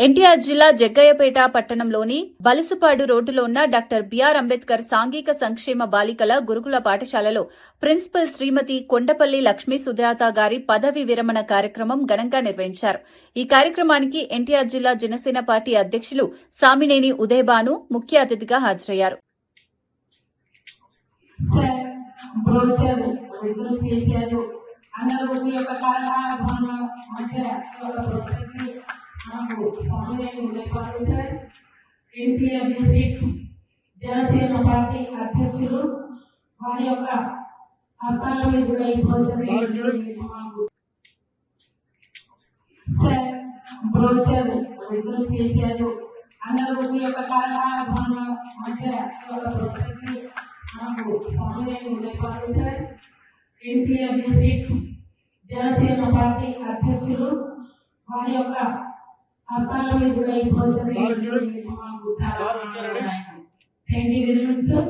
ఎన్టీఆర్ జిల్లా జగ్గయ్యపేట పట్టణంలోని బలుసుపాడు రోడ్డులో ఉన్న డాక్టర్ బిఆర్ అంబేద్కర్ సాంఘిక సంక్షేమ బాలికల గురుకుల పాఠశాలలో ప్రిన్సిపల్ శ్రీమతి కొండపల్లి లక్ష్మీ సుజాత గారి పదవి విరమణ కార్యక్రమం ఘనంగా నిర్వహించారు. ఈ కార్యక్రమానికి ఎన్టీఆర్ జిల్లా జనసేన పార్టీ అధ్యక్షులు సామినేని ఉదయభాను ముఖ్య అతిథిగా హాజరయ్యారు. ఎన్టీఆర్ డిస్ట్రిక్ట్ జనసేన పార్టీ అధ్యక్షులు వారి యొక్క హస్తాల మీదుగా ఈ బ్రోచర్ విడుదల చేశారు. అందరూ మీ యొక్క కరతాళ ధ్వనుల మధ్య మనకు సమన్వయం లేపాలి sir. NTR district Janasena party అధ్యక్షులు వారి యొక్క హస్తాల మీదుగా ఈ brochure thank you very much sir.